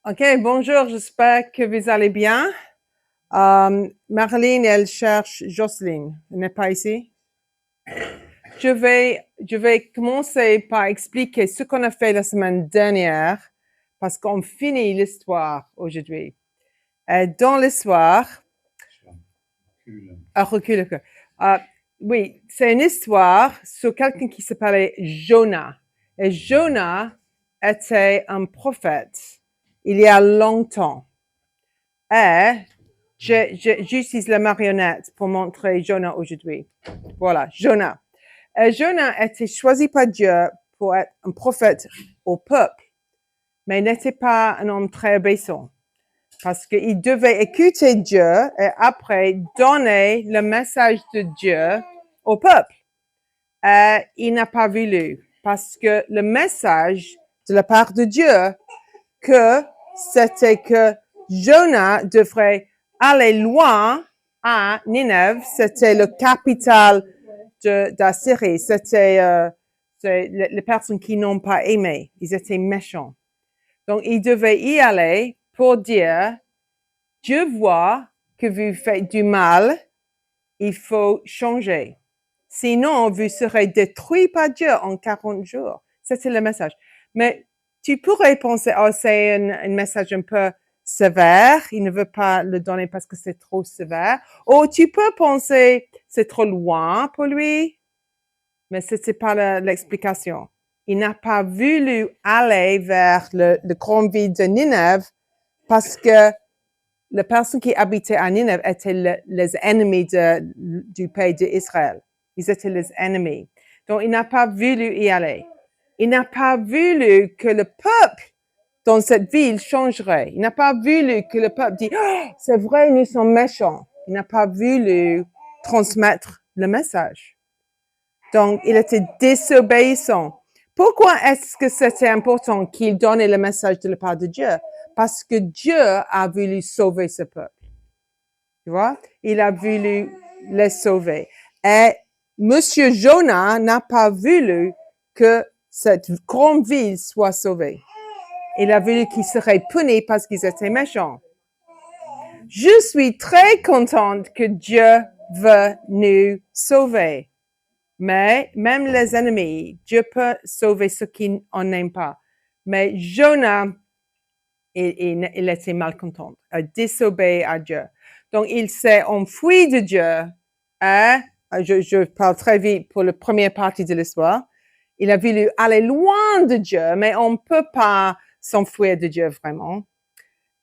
OK, bonjour, j'espère que vous allez bien. Marlene, elle cherche Jocelyne. Elle n'est pas ici. Je vais commencer par expliquer ce qu'on a fait la semaine dernière parce qu'on finit l'histoire aujourd'hui. Dans l'histoire, recule. Oui, c'est une histoire sur quelqu'un qui s'appelait Jonah. Et Jonah était un prophète il y a longtemps. Et j'utilise la marionnette pour montrer Jonah aujourd'hui. Voilà, Jonah. Jonah a été choisi par Dieu pour être un prophète au peuple, mais il n'était pas un homme très obéissant parce qu'il devait écouter Dieu et après donner le message de Dieu au peuple. Il n'a pas voulu parce que le message de la part de Dieu c'était que Jonah devrait aller loin à Ninève. C'était le capital d'Assyrie. C'était les personnes qui n'ont pas aimé. Ils étaient méchants. Donc, il devait y aller pour dire, Dieu voit que vous faites du mal, il faut changer. Sinon, vous serez détruits par Dieu en 40 jours. C'était le message. Mais tu pourrais penser, oh, c'est un message un peu sévère, il ne veut pas le donner parce que c'est trop sévère. Ou tu peux penser, c'est trop loin pour lui, mais c'était pas l'explication. Il n'a pas voulu aller vers le grand ville de Ninève parce que les personnes qui habitaient à Ninève étaient les ennemis du pays d'Israël. Ils étaient les ennemis. Donc, il n'a pas voulu y aller. Il n'a pas voulu que le peuple dans cette ville changerait. Il n'a pas voulu que le peuple dise, oh, c'est vrai, nous sommes méchants. Il n'a pas voulu transmettre le message. Donc, il était désobéissant. Pourquoi est-ce que c'était important qu'il donne le message de la part de Dieu? Parce que Dieu a voulu sauver ce peuple. Tu vois? Il a voulu les sauver. Et Monsieur Jonah n'a pas voulu que cette grande ville soit sauvée. Il a voulu qu'ils seraient punis parce qu'ils étaient méchants. Je suis très contente que Dieu veut nous sauver. Mais même les ennemis, Dieu peut sauver ceux qui n'aiment pas. Mais Jonah, il était malcontent, a désobéi à Dieu. Donc, il s'est enfui de Dieu. Je parle très vite pour la première partie de l'histoire. Il a voulu aller loin de Dieu, mais on ne peut pas s'enfuir de Dieu vraiment.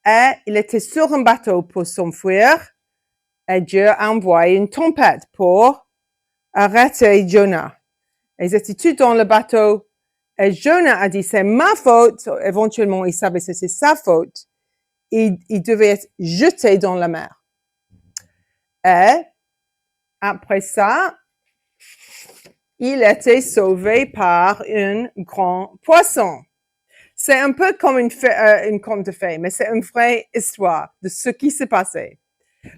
Et il était sur un bateau pour s'enfuir. Et Dieu a envoyé une tempête pour arrêter Jonah. Ils étaient tous dans le bateau. Et Jonah a dit, c'est ma faute. Éventuellement, il savait que c'était sa faute. Il devait être jeté dans la mer. Et après ça, il était sauvé par un grand poisson. C'est un peu comme une conte de fées, mais c'est une vraie histoire de ce qui s'est passé.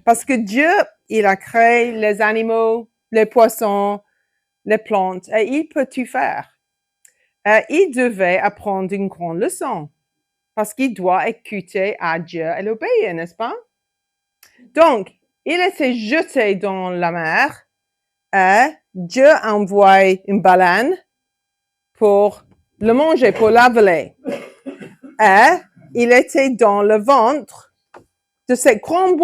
Parce que Dieu, il a créé les animaux, les poissons, les plantes, et il peut tout faire. Il devait apprendre une grande leçon, parce qu'il doit écouter à Dieu et l'obéir, n'est-ce pas? Donc, il était jeté dans la mer, et Dieu a envoyé une baleine pour le manger, pour l'avaler. Et il était dans le ventre de ce grand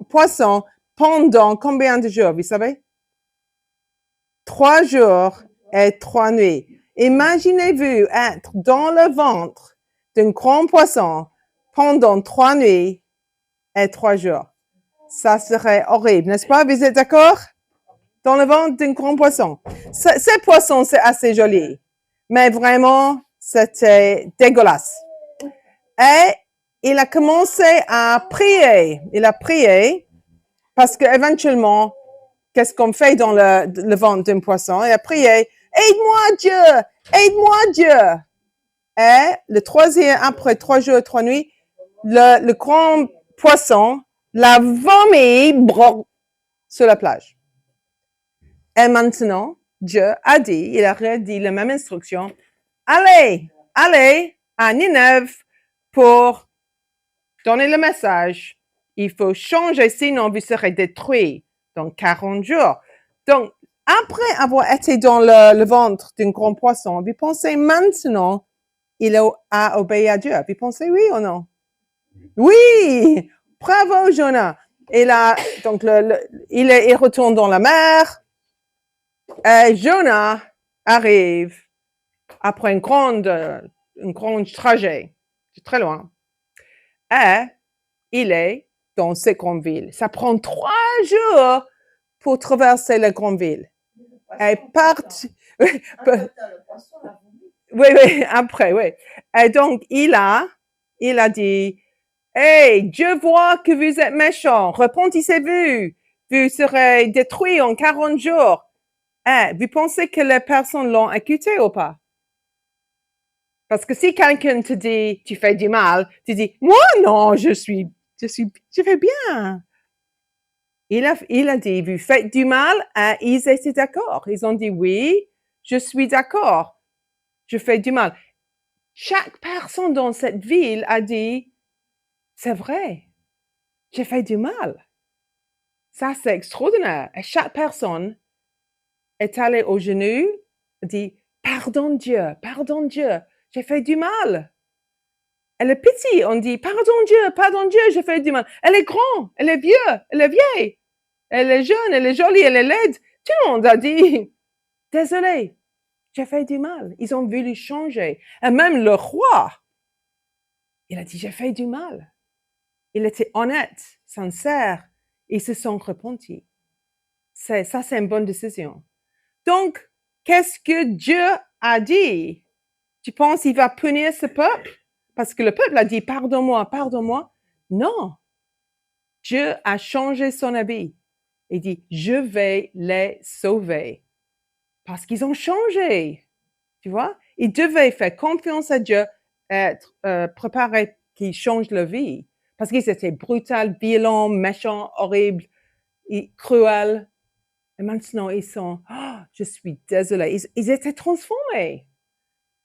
poisson pendant combien de jours, vous savez? 3 jours et 3 nuits. Imaginez-vous être dans le ventre d'un grand poisson pendant 3 nuits et 3 jours. Ça serait horrible, n'est-ce pas? Vous êtes d'accord? Dans le ventre d'un grand poisson. Ce poisson, c'est assez joli. Mais vraiment, c'était dégueulasse. Et il a commencé à prier. Il a prié parce qu'éventuellement, qu'est-ce qu'on fait dans le ventre d'un poisson? Il a prié, aide-moi Dieu, aide-moi Dieu. Et le troisième, après 3 jours et 3 nuits, le grand poisson l'a vomi sur la plage. Et maintenant, Dieu a dit, il a redit la même instruction, allez à Ninève pour donnez le message. Il faut changer, sinon vous serez détruits dans 40 jours. Donc, après avoir été dans le ventre d'un grand poisson, vous pensez maintenant, il a obéi à Dieu. Vous pensez oui ou non? Oui! Bravo, Jonah! Et là, donc, il retourne dans la mer. Et Jonah arrive après un grand trajet. C'est très loin. Et il est dans cette grande ville. Ça prend 3 jours pour traverser la grande ville. Et oui, après, oui. Et donc, il a dit, hey, Dieu voit que vous êtes méchants, repentissez-vous, vous serez détruits en 40 jours. Vous pensez que les personnes l'ont écouté ou pas? Parce que si quelqu'un te dit, tu fais du mal, tu dis, moi, non, je fais bien. Il a dit, vous faites du mal, et ils étaient d'accord. Ils ont dit, oui, je suis d'accord, je fais du mal. Chaque personne dans cette ville a dit, c'est vrai, j'ai fait du mal. Ça, c'est extraordinaire. Et chaque personne est allée aux genoux, dit, pardon Dieu, j'ai fait du mal. Elle est petite, on dit, pardon Dieu, j'ai fait du mal. Elle est grande, elle est vieux, elle est vieille. Elle est jeune, elle est jolie, elle est laide. Tout le monde a dit, désolé, j'ai fait du mal. Ils ont voulu changer. Et même le roi, il a dit, j'ai fait du mal. Il était honnête, sincère. Ils se sont repentis. Ça, c'est une bonne décision. Donc, qu'est-ce que Dieu a dit? Tu penses qu'il va punir ce peuple? Parce que le peuple a dit, pardonne-moi. Non. Dieu a changé son avis. Il dit, je vais les sauver. Parce qu'ils ont changé. Tu vois? Ils devaient faire confiance à Dieu, être préparés qu'ils changent leur vie. Parce qu'ils étaient brutaux, violents, méchants, horribles, cruels. Et maintenant, ils sont, je suis désolée. Ils étaient transformés.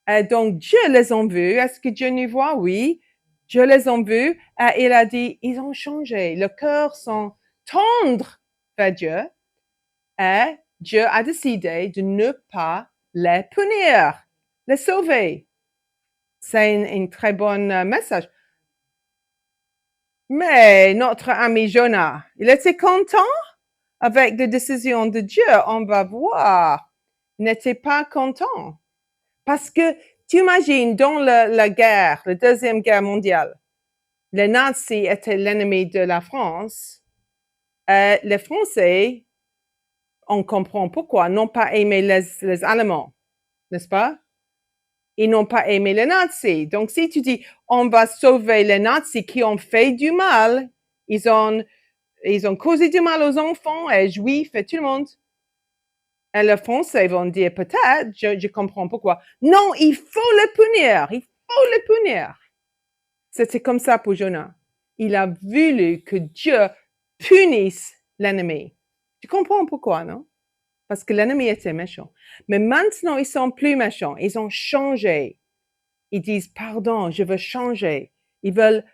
Et donc, Dieu les a vus. Est-ce que Dieu nous voit? Oui. Dieu les a vus. Et il a dit, ils ont changé. Le cœur sont tendres vers Dieu. Et Dieu a décidé de ne pas les punir, les sauver. C'est un très bon message. Mais notre ami Jonah, il était content avec les décisions de Dieu. On va voir. Il n'était pas content. Parce que tu imagines dans la guerre, la Deuxième Guerre mondiale, les nazis étaient l'ennemi de la France. Les Français, on comprend pourquoi, n'ont pas aimé les Allemands, n'est-ce pas? Ils n'ont pas aimé les nazis. Donc, si tu dis, on va sauver les nazis qui ont fait du mal, ils ont causé du mal aux enfants, et juifs, et tout le monde. Et les Français vont dire, peut-être, je comprends pourquoi. Non, il faut le punir. C'était comme ça pour Jonah. Il a voulu que Dieu punisse l'ennemi. Tu comprends pourquoi, non? Parce que l'ennemi était méchant. Mais maintenant, ils sont plus méchants. Ils ont changé. Ils disent, pardon, je veux changer. Ils veulent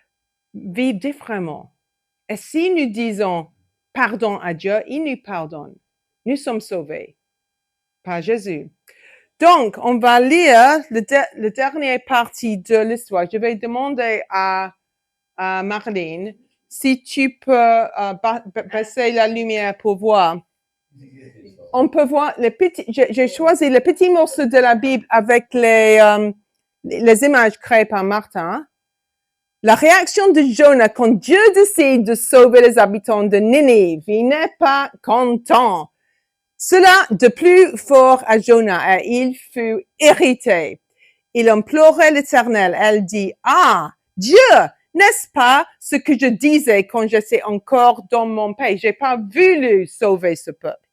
vivre différemment. Et si nous disons pardon à Dieu, il nous pardonne. Nous sommes sauvés par Jésus. Donc, on va lire la dernière partie de l'histoire. Je vais demander à Marlene si tu peux passer la lumière pour voir. On peut voir j'ai choisi le petit morceau de la Bible avec les images créées par Martin. La réaction de Jonah quand Dieu décide de sauver les habitants de Ninive. Il n'est pas content. Cela de plus fort à Jonah et il fut irrité. Il implorait l'Éternel. Elle dit, Dieu, n'est-ce pas ce que je disais quand j'étais encore dans mon pays? J'ai pas voulu sauver ce peuple.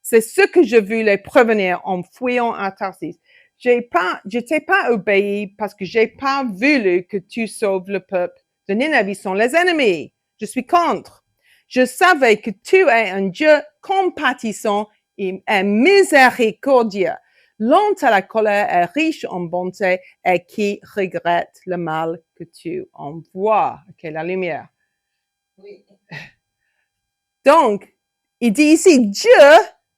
C'est ce que je voulais prévenir en fuyant à Tarsis. Je t'ai pas obéi parce que j'ai pas voulu que tu sauves le peuple de Ninive. Ils sont les ennemis. Je suis contre. Je savais que tu es un Dieu compatissant et miséricordieux. lent à la colère et riche en bonté et qui regrette le mal que tu envoies. Ok, la lumière. Oui. Donc, il dit ici, Dieu,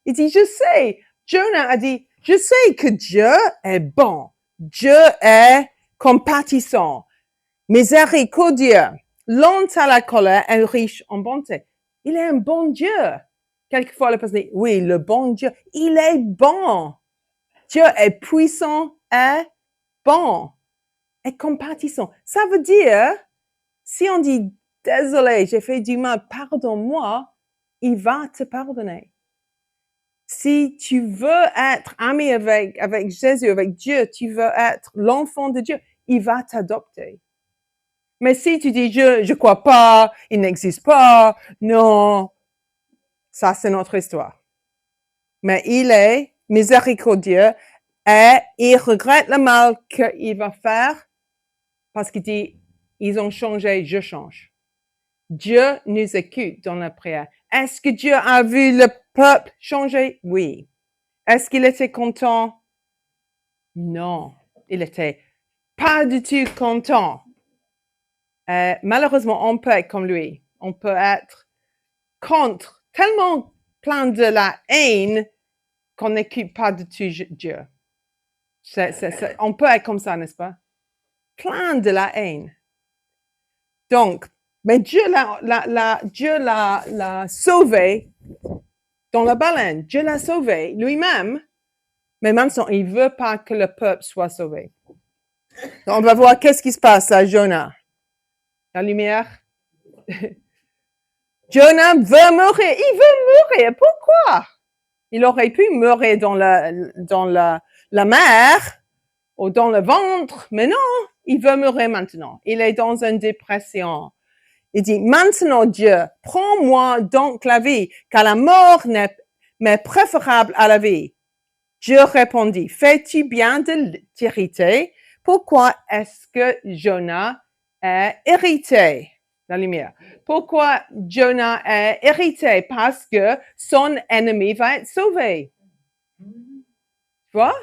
il dit, je sais. Jonah a dit, je sais que Dieu est bon. Dieu est compatissant, miséricordieux, lent à la colère et riche en bonté. Il est un bon Dieu. Quelquefois, la personne dit, oui, le bon Dieu, il est bon. Dieu est puissant et bon et compatissant. Ça veut dire, si on dit, désolé, j'ai fait du mal, pardonne-moi, il va te pardonner. Si tu veux être ami avec Jésus, avec Dieu, tu veux être l'enfant de Dieu, il va t'adopter. Mais si tu dis, je crois pas, il n'existe pas, non, ça c'est notre histoire. Mais il est miséricordieux et il regrette le mal qu'il va faire parce qu'il dit, ils ont changé, je change. Dieu nous écoute dans la prière. Est-ce que Dieu a vu le peuple changer? Oui. Est-ce qu'il était content? Non. Il était pas du tout content. Malheureusement, on peut être comme lui. On peut être contre, tellement plein de la haine qu'on n'écoute pas du tout Dieu. On peut être comme ça, n'est-ce pas? Plein de la haine. Donc, mais Dieu l'a sauvé dans la baleine. Dieu l'a sauvé lui-même, mais maintenant, il veut pas que le peuple soit sauvé. Donc, on va voir qu'est-ce qui se passe à Jonah. La lumière. Jonah veut mourir. Il veut mourir. Pourquoi? Il aurait pu mourir dans la mer ou dans le ventre, mais non, il veut mourir maintenant. Il est dans une dépression. Il dit, maintenant Dieu, prends-moi donc la vie, car la mort m'est préférable à la vie. Dieu répondit, fais-tu bien de t'irriter? Pourquoi est-ce que Jonah est irrité? La lumière. Pourquoi Jonah est irrité? Parce que son ennemi va être sauvé. Tu vois?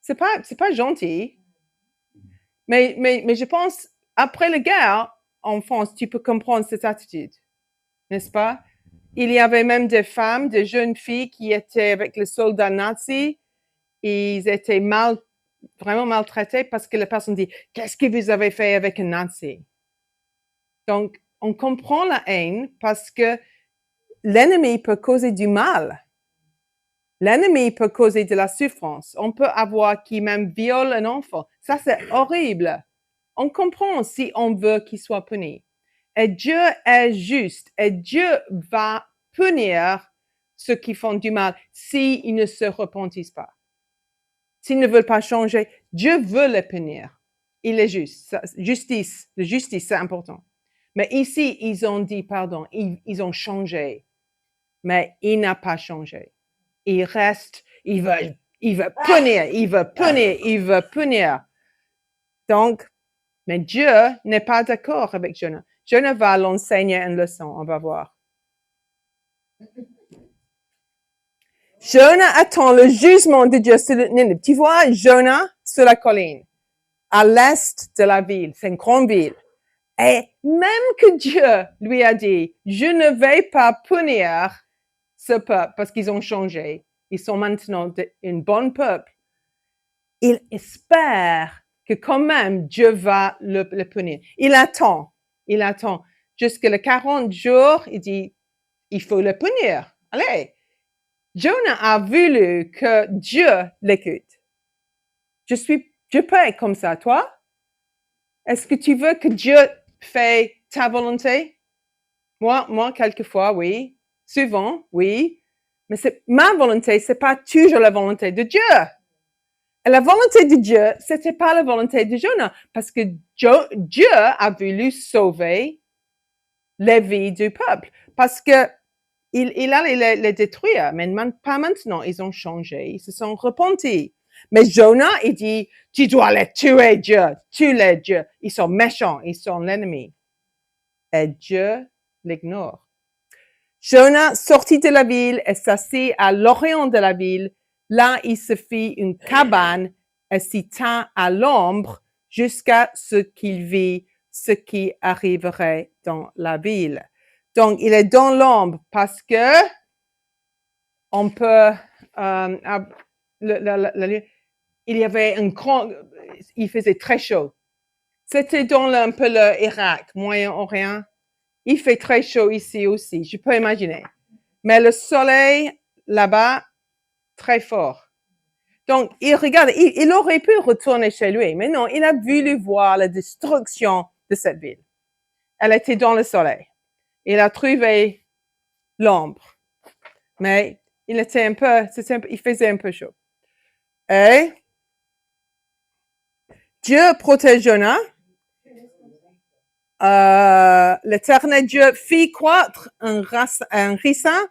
C'est pas gentil. Mais je pense, après la guerre, en France, tu peux comprendre cette attitude. N'est-ce pas? Il y avait même des femmes, des jeunes filles qui étaient avec les soldats nazis. Ils étaient vraiment maltraités parce que la personne dit, qu'est-ce que vous avez fait avec un nazi? Donc, on comprend la haine parce que l'ennemi peut causer du mal. L'ennemi peut causer de la souffrance. On peut avoir qui même viole un enfant. Ça, c'est horrible. On comprend si on veut qu'il soit puni. Et Dieu est juste. Et Dieu va punir ceux qui font du mal s'ils ne se repentissent pas. S'ils ne veulent pas changer, Dieu veut les punir. Il est juste. Justice, la justice, c'est important. Mais ici, ils ont dit pardon. Ils ont changé. Mais il n'a pas changé. Il reste, il veut punir. Donc, mais Dieu n'est pas d'accord avec Jonah. Jonah va l'enseigner une leçon, on va voir. Jonah attend le jugement de Dieu sur Ninive. Tu vois, Jonah sur la colline, à l'est de la ville, c'est une grande ville. Et même que Dieu lui a dit, je ne vais pas punir ce peuple parce qu'ils ont changé. Ils sont maintenant un bon peuple. Il espère que quand même Dieu va le punir. Il attend jusqu'à les 40 jours. Il dit, il faut le punir. Allez, Jonah a voulu que Dieu l'écoute. Je peux être comme ça, toi? Est-ce que tu veux que Dieu fait ta volonté? Moi, quelquefois, oui. Souvent, oui. Mais ma volonté, c'est pas toujours la volonté de Dieu. Et la volonté de Dieu, c'était pas la volonté de Jonah, parce que Dieu a voulu sauver les vies du peuple, parce que il allait les détruire, mais pas maintenant. Ils ont changé, ils se sont repentis. Mais Jonah, il dit, tu dois les tuer, Dieu, tue-les, Dieu. Ils sont méchants, ils sont l'ennemi. Et Dieu l'ignore. Jonah sortit de la ville et s'assit à l'orient de la ville. Là, il se fit une cabane et s'y tint à l'ombre jusqu'à ce qu'il vit ce qui arriverait dans la ville. Donc, il est dans l'ombre parce que on peut, il y avait un grand, il faisait très chaud. C'était dans un peu le Irak, Moyen-Orient. Il fait très chaud ici aussi, je peux imaginer. Mais le soleil là-bas, très fort. Donc, il regarde, il aurait pu retourner chez lui, mais non, il a voulu voir la destruction de cette ville. Elle était dans le soleil. Il a trouvé l'ombre. Mais il était il faisait un peu chaud. Et Dieu protège Jonas. L'Éternel Dieu fit croître un ricin,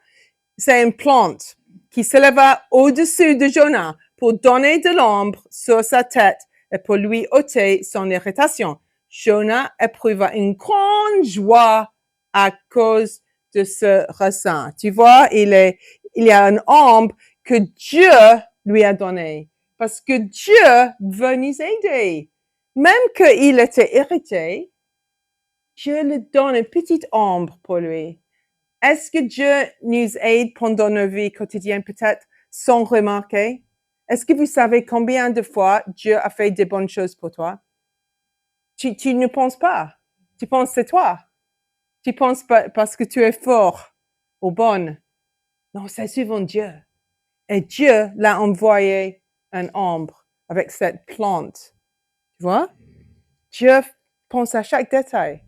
c'est une plante qui s'éleva au-dessus de Jonas pour donner de l'ombre sur sa tête et pour lui ôter son irritation. Jonas éprouva une grande joie à cause de ce ricin. Tu vois, il y a une ombre que Dieu lui a donnée parce que Dieu veut nous aider. Même qu'il était irrité, Dieu lui donne une petite ombre pour lui. Est-ce que Dieu nous aide pendant nos vies quotidiennes, peut-être sans remarquer? Est-ce que vous savez combien de fois Dieu a fait des bonnes choses pour toi? Tu ne penses pas. Tu penses que c'est toi. Tu penses pas parce que tu es fort ou bonne. Non, c'est souvent Dieu. Et Dieu l'a envoyé une ombre avec cette plante. Tu vois? Dieu pense à chaque détail.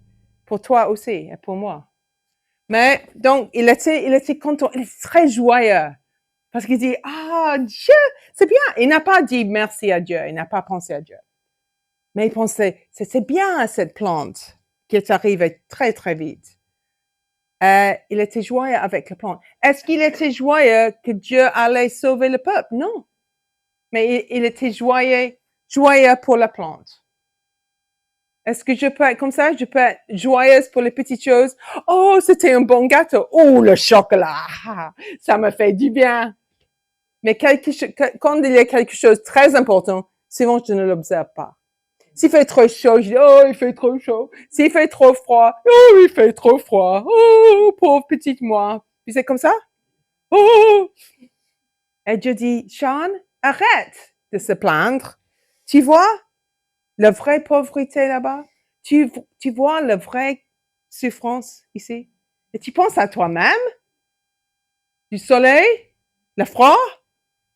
Pour toi aussi et pour moi. Mais donc, il était content, il est très joyeux. Parce qu'il dit, Dieu, c'est bien. Il n'a pas dit merci à Dieu, il n'a pas pensé à Dieu. Mais il pensait, c'est bien cette plante qui est arrivée très, très vite. Il était joyeux avec la plante. Est-ce qu'il était joyeux que Dieu allait sauver le peuple? Non. Mais il était joyeux pour la plante. Est-ce que je peux être comme ça? Je peux être joyeuse pour les petites choses. Oh, c'était un bon gâteau. Oh, le chocolat. Ça me fait du bien. Mais quand il y a quelque chose de très important, souvent je ne l'observe pas. S'il fait trop chaud, je dis, oh, il fait trop chaud. S'il fait trop froid, oh, il fait trop froid. Oh, pauvre petite moi. Puis c'est comme ça? Oh! Et Dieu dit, Sean, arrête de se plaindre. Tu vois la vraie pauvreté là-bas? Tu vois la vraie souffrance ici? Et tu penses à toi-même? Du soleil? Le froid?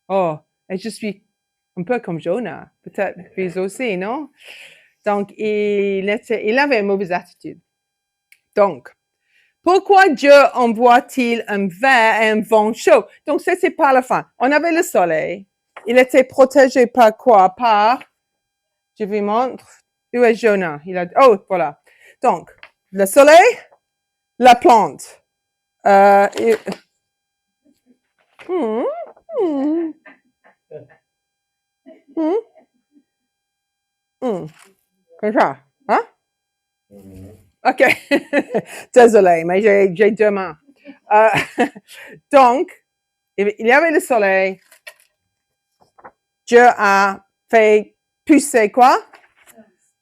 Oh, et je suis un peu comme Jonas. Peut-être vous aussi, non? Donc, il avait une mauvaise attitude. Donc, pourquoi Dieu envoie-t-il un vent et un vent chaud? Donc, ça, c'est pas la fin. On avait le soleil. Il était protégé par quoi? Je vous montre. Où est Jonas? Oh, voilà. Donc, le soleil, la plante. Comme ça, hein? OK. Désolé, mais j'ai deux mains. Donc, il y avait le soleil. Dieu a fait pousser quoi?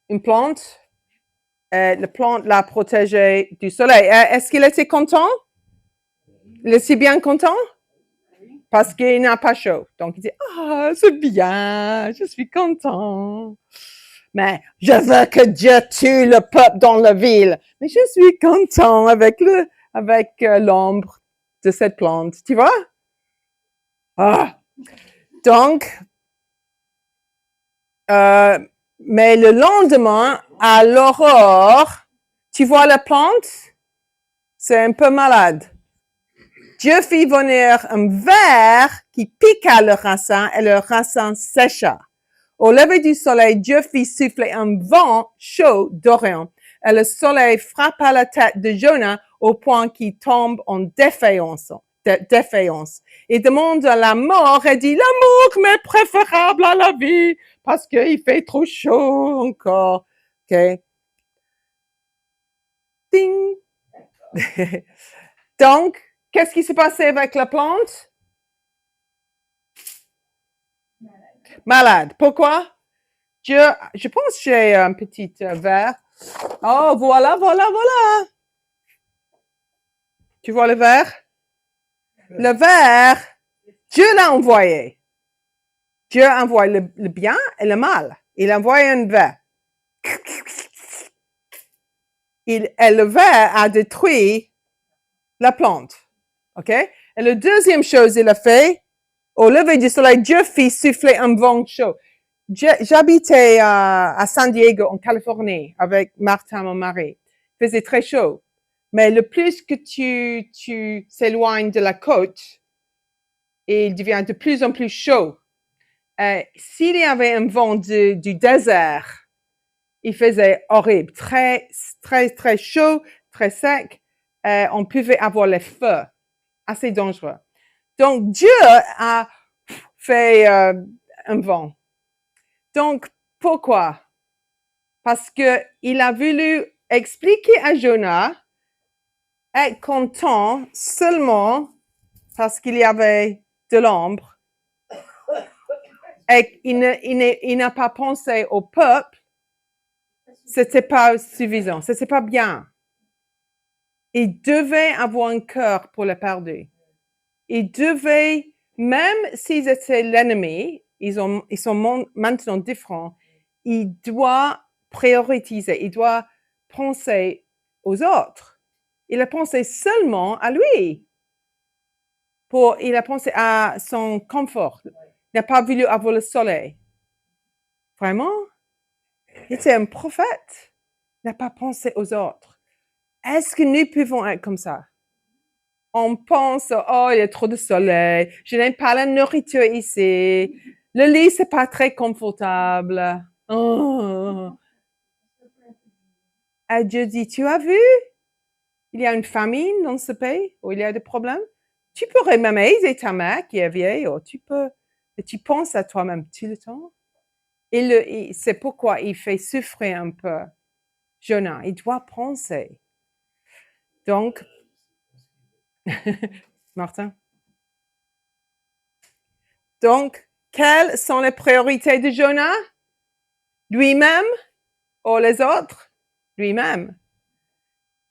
Une plante. La plante l'a protégé du soleil. Est-ce qu'il était content? Il était bien content? Parce qu'il n'a pas chaud. Donc, il dit, c'est bien, je suis content. Mais je veux que Dieu tue le peuple dans la ville. Mais je suis content avec l'ombre de cette plante. Tu vois? Donc, mais le lendemain, à l'aurore, tu vois la plante? C'est un peu malade. Dieu fit venir un ver qui piqua le racin et le racin sécha. Au lever du soleil, Dieu fit souffler un vent chaud d'Orient et le soleil frappa la tête de Jonas au point qu'il tombe en défaillance. Il demande la mort et dit, la mort m'est préférable à la vie parce qu'il fait trop chaud encore. OK. Ding. Donc, qu'est-ce qui s'est passé avec la plante? Malade. Pourquoi? Je pense que j'ai un petit verre. Oh, voilà. Tu vois le verre? Le verre, Dieu l'a envoyé. Dieu envoie le bien et le mal. Il envoie un verre. Et le verre a détruit la plante. OK? Et la deuxième chose, il a fait, au lever du soleil, Dieu fit souffler un vent chaud. J'habitais à San Diego, en Californie, avec Martin, mon mari. Il faisait très chaud. Mais le plus que tu s'éloignes de la côte, il devient de plus en plus chaud. S'il y avait un vent du désert, il faisait horrible, très chaud, très sec. On pouvait avoir les feux, assez dangereux. Donc, Dieu a fait un vent. Donc, pourquoi? Parce que il a voulu expliquer à Jonas être content seulement parce qu'il y avait de l'ombre. Et il n'a pas pensé au peuple. C'était pas suffisant. C'était pas bien. Il devait avoir un cœur pour le perdre. Il devait, même s'ils étaient l'ennemi, ils sont maintenant différents, il doit prioriser, il doit penser aux autres. Il a pensé seulement à lui. Il a pensé à son confort. Il n'a pas voulu avoir le soleil. Vraiment? Il était un prophète. Il n'a pas pensé aux autres. Est-ce que nous pouvons être comme ça? On pense, oh, il y a trop de soleil, je n'aime pas la nourriture ici, le lit, c'est pas très confortable. Oh. Et Dieu dit, tu as vu? Il y a une famine dans ce pays où il y a des problèmes. Tu pourrais même aider ta mère qui est vieille, ou tu peux, et tu penses à toi-même tout le temps. Et c'est pourquoi il fait souffrir un peu Jonas. Il doit penser. Donc, Martin. Donc, quelles sont les priorités de Jonas? Lui-même ou les autres? Lui-même.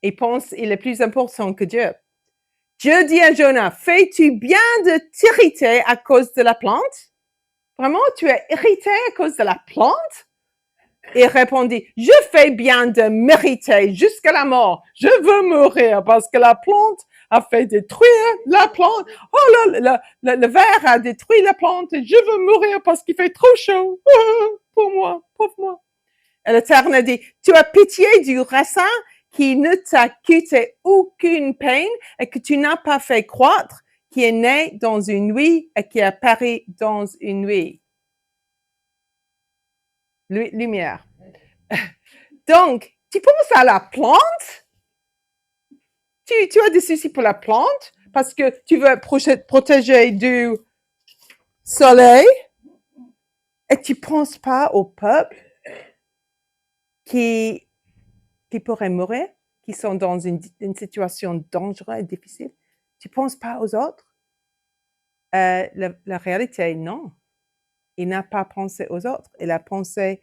Il pense qu'il est plus important que Dieu. Dieu dit à Jonas, fais-tu bien de t'irriter à cause de la plante? Vraiment, tu es irrité à cause de la plante? Il répondit, je fais bien de m'irriter jusqu'à la mort. Je veux mourir parce que la plante a fait détruire la plante. Oh, le verre a détruit la plante. Je veux mourir parce qu'il fait trop chaud. Pour moi, pauvre moi. Et l'Éternel dit, tu as pitié du raisin qui ne t'a coûté aucune peine et que tu n'as pas fait croître, qui est né dans une nuit et qui a péri dans une nuit. Lumière. Donc, tu penses à la plante? Tu as des soucis pour la plante parce que tu veux protéger du soleil et tu penses pas au peuple qui pourraient mourir, qui sont dans une situation dangereuse et difficile. Tu penses pas aux autres? La réalité, non. Il n'a pas pensé aux autres. Il a pensé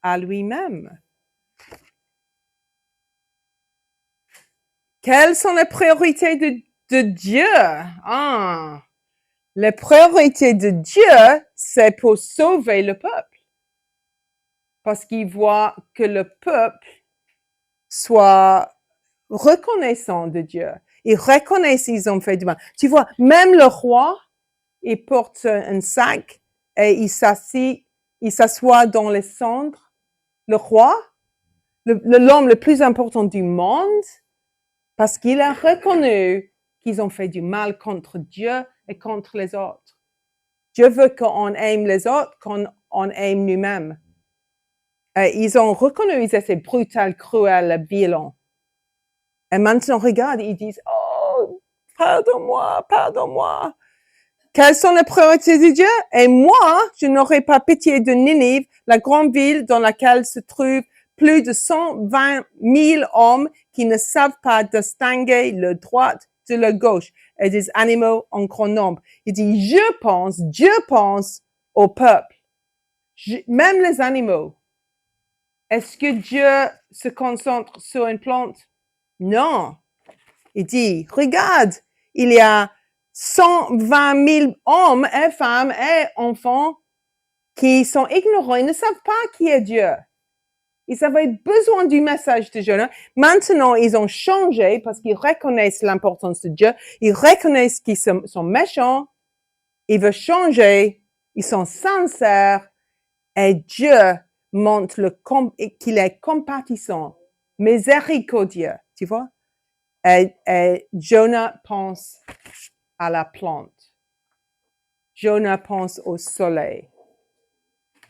à lui-même. Quelles sont les priorités de Dieu? Les priorités de Dieu, c'est pour sauver le peuple. Parce qu'il voit que le peuple soit reconnaissant de Dieu. Ils reconnaissent qu'ils ont fait du mal. Tu vois, même le roi, il porte un sac et il s'assoit dans les cendres. Le roi, l'homme le plus important du monde, parce qu'il a reconnu qu'ils ont fait du mal contre Dieu et contre les autres. Dieu veut qu'on aime les autres, qu'on aime nous-mêmes. Ils ont reconnu qu'ils étaient brutaux, cruels, violents. Et maintenant, regarde, ils disent, oh, pardonne-moi, pardonne-moi. Quelles sont les priorités de Dieu? Et moi, je n'aurai pas pitié de Ninive, la grande ville dans laquelle se trouvent plus de 120 000 hommes qui ne savent pas distinguer le droit de la gauche et des animaux en grand nombre. Il dit, Dieu pense au peuple. Même les animaux. Est-ce que Dieu se concentre sur une plante? Non. Il dit, regarde, il y a 120 000 hommes et femmes et enfants qui sont ignorants. Ils ne savent pas qui est Dieu. Ils avaient besoin du message de Jonas. Maintenant, ils ont changé parce qu'ils reconnaissent l'importance de Dieu. Ils reconnaissent qu'ils sont méchants. Ils veulent changer. Ils sont sincères. Et Dieu montre qu'il est compatissant, miséricordieux. Tu vois? Et Jonas pense à la plante. Jonas pense au soleil.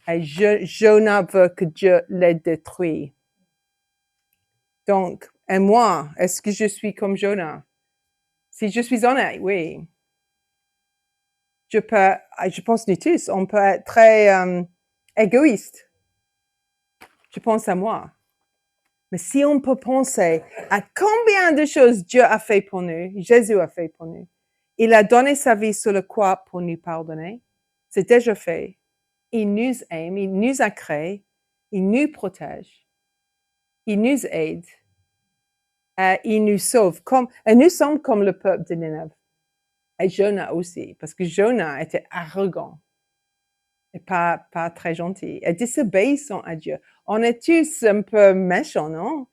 Et Jonas veut que Dieu les détruise. Donc, et moi, est-ce que je suis comme Jonas? Si je suis honnête, oui. Je pense nous tous, on peut être très égoïste. Je pense à moi. Mais si on peut penser à combien de choses Dieu a fait pour nous, Jésus a fait pour nous, il a donné sa vie sur la croix pour nous pardonner. C'est déjà fait. Il nous aime, il nous a créés, il nous protège, il nous aide, il nous sauve. Et nous sommes comme le peuple de Nineveh. Et Jonas aussi, parce que Jonas était arrogant et pas très gentil et désobéissant à Dieu. On est tous un peu méchants, non?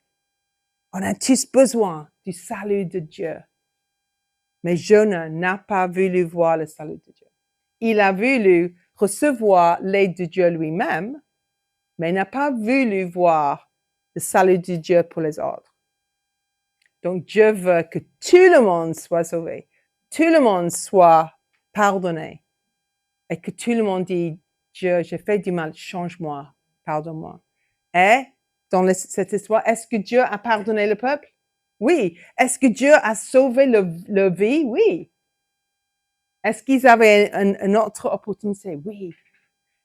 On a tous besoin du salut de Dieu. Mais Jonas n'a pas voulu voir le salut de Dieu. Il a voulu recevoir l'aide de Dieu lui-même, mais n'a pas voulu voir le salut de Dieu pour les autres. Donc Dieu veut que tout le monde soit sauvé, tout le monde soit pardonné, et que tout le monde dise, Dieu, j'ai fait du mal, change-moi, pardonne-moi. Et dans cette histoire, est-ce que Dieu a pardonné le peuple? Oui. Est-ce que Dieu a sauvé leur vie? Oui. Est-ce qu'ils avaient une autre opportunité? Oui.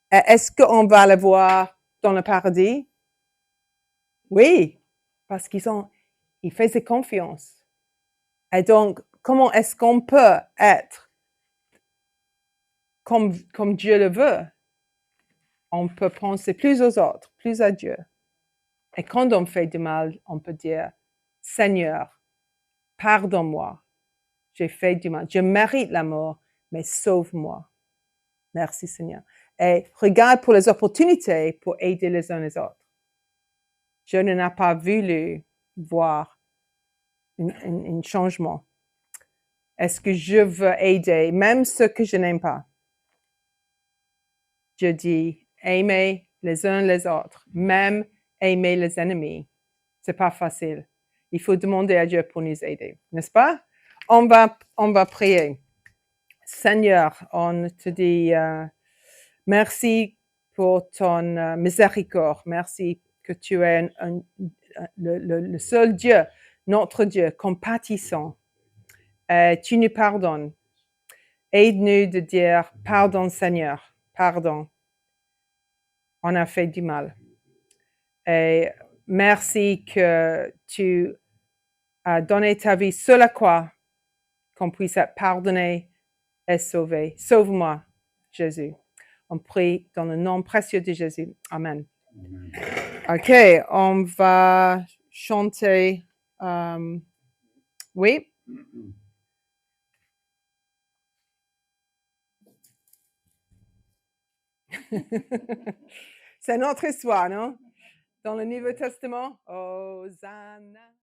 Est-ce qu'on va le voir dans le paradis? Oui. Parce ils faisaient confiance. Et donc, comment est-ce qu'on peut être comme Dieu le veut? On peut penser plus aux autres, plus à Dieu. Et quand on fait du mal, on peut dire, Seigneur, pardonne-moi. J'ai fait du mal. Je mérite la mort, mais sauve-moi. Merci Seigneur. Et regarde pour les opportunités pour aider les uns les autres. Je n'ai pas voulu voir un changement. Est-ce que je veux aider, même ceux que je n'aime pas? Je dis, aimer les uns les autres, même aimer les ennemis. C'est pas facile. Il faut demander à Dieu pour nous aider, n'est-ce pas? On va prier. Seigneur, on te dit merci pour ton miséricorde. Merci que tu es le seul Dieu, notre Dieu, compatissant. Tu nous pardonnes. Aide-nous de dire pardon, Seigneur, pardon. On a fait du mal. Et merci que tu as donné ta vie sur la croix, qu'on puisse être pardonné et sauvé. Sauve-moi, Jésus. On prie dans le nom précieux de Jésus. Amen. OK, on va chanter. Oui? C'est notre histoire, non? Dans le Nouveau Testament. Hosanna.